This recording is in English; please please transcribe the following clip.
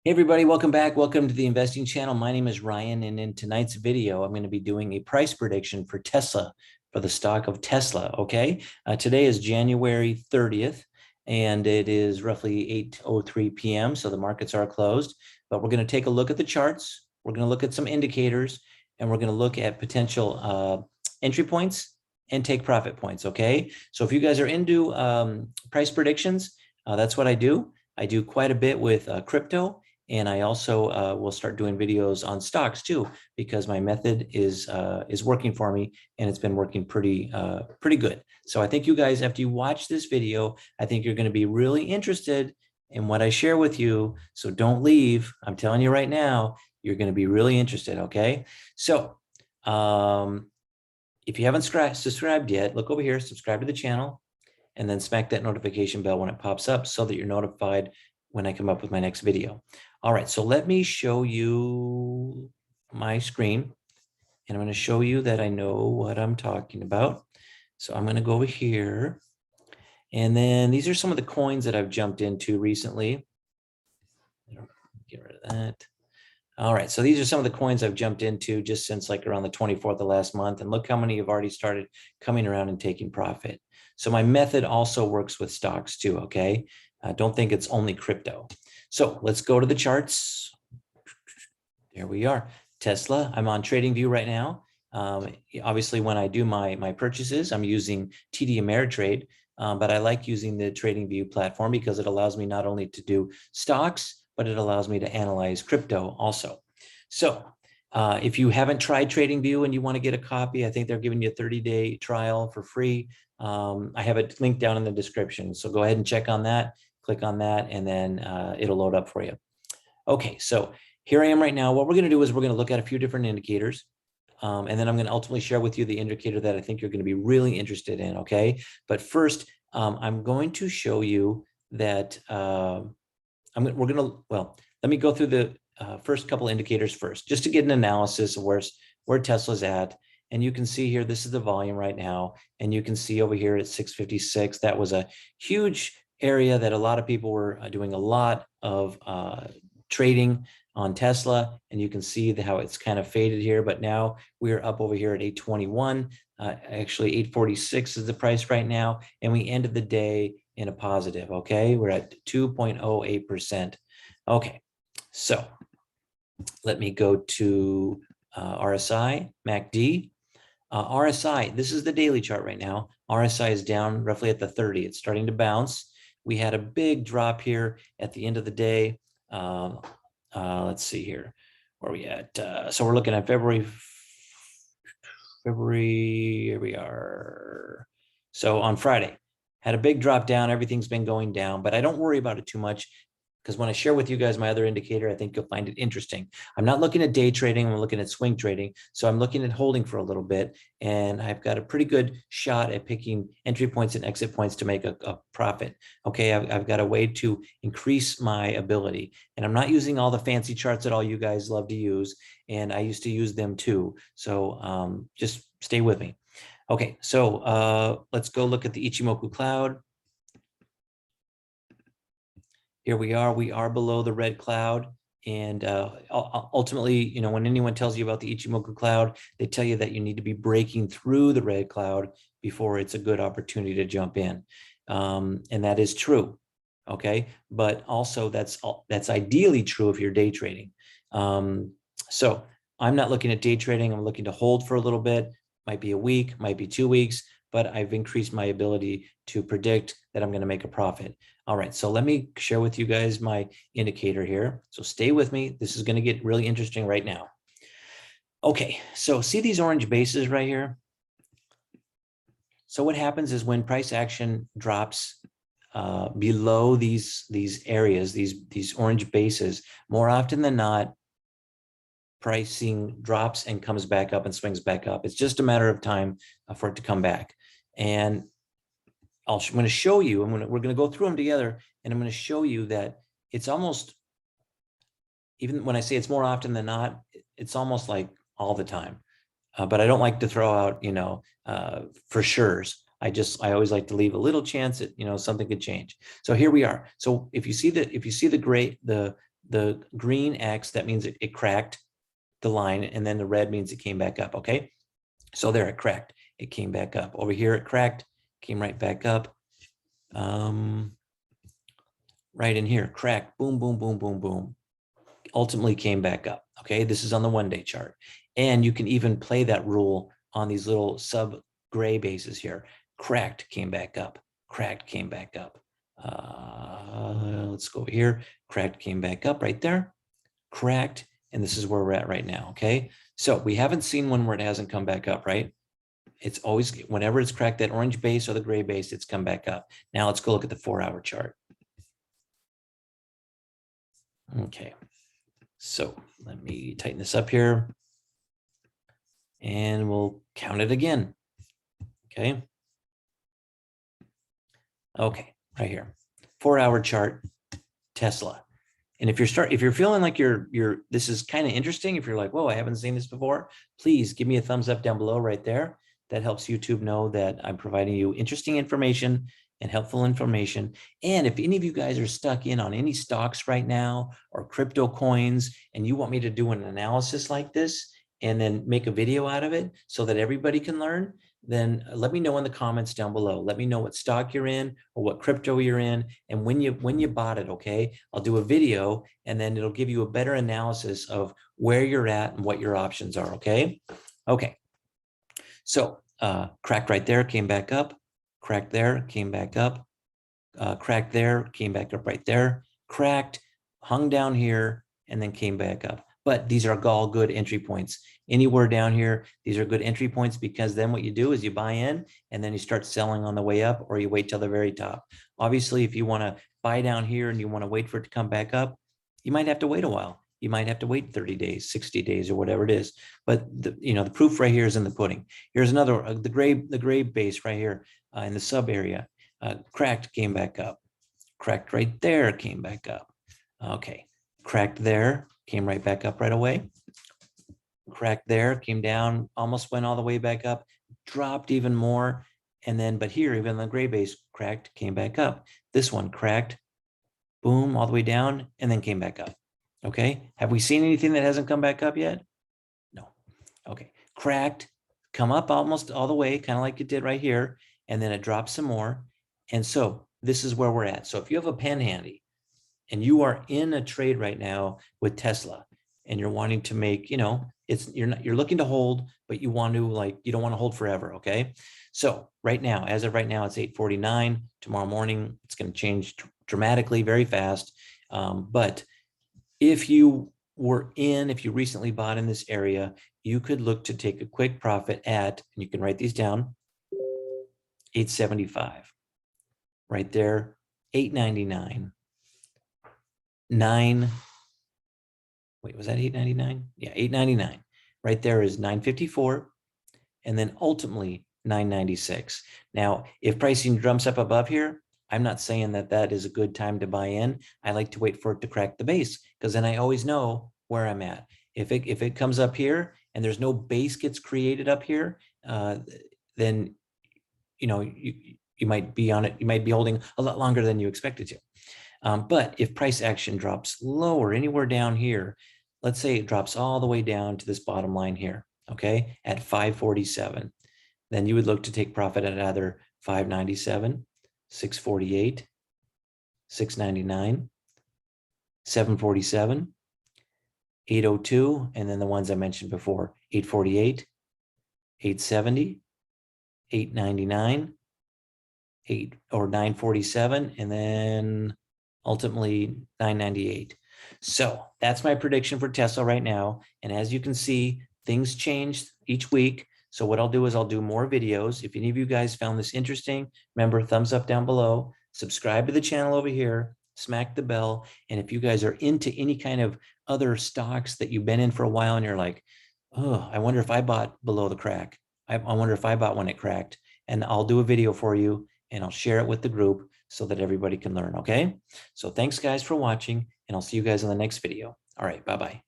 Hey everybody, welcome back. Welcome to the investing channel. My name is Ryan, and in tonight's video, I'm going to be doing a price prediction for Tesla, for the stock of Tesla. Okay, today is January 30th, and it is roughly 8:03 p.m. So the markets are closed, but we're going to take a look at the charts. We're going to look at some indicators, and we're going to look at potential entry points and take profit points. Okay, so if you guys are into price predictions, that's what I do. I do quite a bit with crypto. And I also will start doing videos on stocks too, because my method is working for me, and it's been working pretty good. So I think you guys, after you watch this video, I think you're going to be really interested in what I share with you. So don't leave. I'm telling you right now, you're going to be really interested. Okay. So if you haven't subscribed yet, look over here, subscribe to the channel, and then smack that notification bell when it pops up so that you're notified when I come up with my next video. All right, so let me show you my screen, and I'm going to show you that I know what I'm talking about. So I'm going to go over here, and then these are some of the coins that I've jumped into recently. Get rid of that. All right, so these are some of the coins I've jumped into just since like around the 24th of last month, and look how many have already started coming around and taking profit. So my method also works with stocks too, okay? Don't think it's only crypto. So let's go to the charts. There we are. Tesla, I'm on TradingView right now. Obviously, when I do my purchases, I'm using TD Ameritrade, but I like using the TradingView platform because it allows me not only to do stocks, but it allows me to analyze crypto also. So if you haven't tried TradingView and you want to get a copy, I think they're giving you a 30-day trial for free. I have it linked down in the description. So go ahead and check on that, click on that, and then it'll load up for you. Okay, so here I am right now. What we're going to do is we're going to look at a few different indicators. And then I'm going to ultimately share with you the indicator that I think you're going to be really interested in. Okay, but first, I'm going to show you that let me go through the first couple indicators first, just to get an analysis of where Tesla's at. And you can see here, this is the volume right now. And you can see over here at 656, that was a huge area that a lot of people were doing a lot of trading on Tesla. And you can see how it's kind of faded here, but now we're up over here at 821. Actually 846 is the price right now. And we ended the day in a positive. Okay, we're at 2.08%. Okay, so let me go to RSI, MACD. RSI, this is the daily chart right now. RSI is down roughly at the 30. It's starting to bounce. We had a big drop here at the end of the day. Let's see here, where are we at? So we're looking at February, here we are. So on Friday, had a big drop down. Everything's been going down, but I don't worry about it too much, because when I share with you guys my other indicator, I think you'll find it interesting. I'm not looking at day trading, I'm looking at swing trading. So I'm looking at holding for a little bit, and I've got a pretty good shot at picking entry points and exit points to make a profit. Okay, I've got a way to increase my ability, and I'm not using all the fancy charts that all you guys love to use, and I used to use them too. So just stay with me. Okay, so let's go look at the Ichimoku Cloud. Here we are below the red cloud. And ultimately, you know, when anyone tells you about the Ichimoku Cloud, they tell you that you need to be breaking through the red cloud before it's a good opportunity to jump in. And that is true. Okay, but also that's ideally true if you're day trading. So I'm not looking at day trading. I'm looking to hold for a little bit. Might be a week, might be 2 weeks, but I've increased my ability to predict that I'm going to make a profit. All right, so let me share with you guys my indicator here. So stay with me. This is going to get really interesting right now. Okay, so see these orange bases right here? So what happens is when price action drops below these areas, these orange bases, more often than not, pricing drops and comes back up and swings back up. It's just a matter of time for it to come back. And I'm going to show you, we're going to go through them together, and I'm going to show you that it's almost, even when I say it's more often than not, it's almost like all the time. But I don't like to throw out, you know, for sure's. I always like to leave a little chance that, you know, something could change. So here we are. So if you see the the green X, that means it cracked the line, and then the red means it came back up, okay? So there, it cracked, it came back up. Over here, it cracked, came right back up. Right in here, cracked, boom, boom, boom, boom, boom. Ultimately came back up, okay? This is on the 1-day chart. And you can even play that rule on these little sub gray bases here. Cracked, came back up, cracked, came back up. Let's go over here, cracked, came back up right there, cracked, and this is where we're at right now, okay? So we haven't seen one where it hasn't come back up, right? It's always, whenever it's cracked that orange base or the gray base, it's come back up. Now let's go look at the 4-hour chart. Okay, so let me tighten this up here and we'll count it again. Okay. Okay, right here, 4-hour chart, Tesla. And if you're feeling like this is kind of interesting, if you're like, whoa, I haven't seen this before, please give me a thumbs up down below right there. That helps YouTube know that I'm providing you interesting information and helpful information. And if any of you guys are stuck in on any stocks right now or crypto coins, and you want me to do an analysis like this and then make a video out of it so that everybody can learn, then let me know in the comments down below. Let me know what stock you're in or what crypto you're in and when you bought it, okay? I'll do a video and then it'll give you a better analysis of where you're at and what your options are, okay? Okay, so cracked right there, came back up, cracked there, came back up, cracked there, came back up right there, cracked, hung down here, and then came back up. But these are all good entry points. Anywhere down here, these are good entry points, because then what you do is you buy in and then you start selling on the way up, or you wait till the very top. Obviously, if you want to buy down here and you want to wait for it to come back up, you might have to wait a while. You might have to wait 30 days, 60 days, or whatever it is. But the proof right here is in the pudding. Here's another, the gray base right here in the sub area. Cracked, came back up. Cracked right there, came back up. Okay, cracked there, came right back up right away. Cracked there, came down, almost went all the way back up, dropped even more. And then, but here, even the gray base cracked, came back up. This one cracked, boom, all the way down, and then came back up. Okay, have we seen anything that hasn't come back up yet? No. Okay, cracked, come up almost all the way, kind of like it did right here, and then it drops some more. And so this is where we're at. So if you have a pen handy and you are in a trade right now with Tesla and you're wanting to make, you're looking to hold, but you want to you don't want to hold forever. Okay. So right now, as of right now, it's 8:49. Tomorrow morning, it's going to change dramatically, very fast. But if you recently bought in this area, you could look to take a quick profit at, and you can write these down, 875. Right there, 899, 9. Wait, was that 899? Yeah, 899. Right there is 954, and then ultimately 996. Now, if pricing jumps up above here, I'm not saying that that is a good time to buy in. I like to wait for it to crack the base, because then I always know where I'm at. If it comes up here and there's no base gets created up here, then you might be on it. You might be holding a lot longer than you expected to. But if price action drops lower, anywhere down here, let's say it drops all the way down to this bottom line here, okay, at 547, then you would look to take profit at either 597, 648, 699, 747, 802, and then the ones I mentioned before, 848, 870, 899, 947, and then ultimately 998. So that's my prediction for Tesla right now. And as you can see, things change each week. So what I'll do is I'll do more videos. If any of you guys found this interesting, remember, thumbs up down below, subscribe to the channel over here, smack the bell. And if you guys are into any kind of other stocks that you've been in for a while and you're like, oh, I wonder if I bought below the crack. I wonder if I bought when it cracked. And I'll do a video for you and I'll share it with the group so that everybody can learn, okay? So thanks guys for watching, and I'll see you guys in the next video. All right, bye-bye.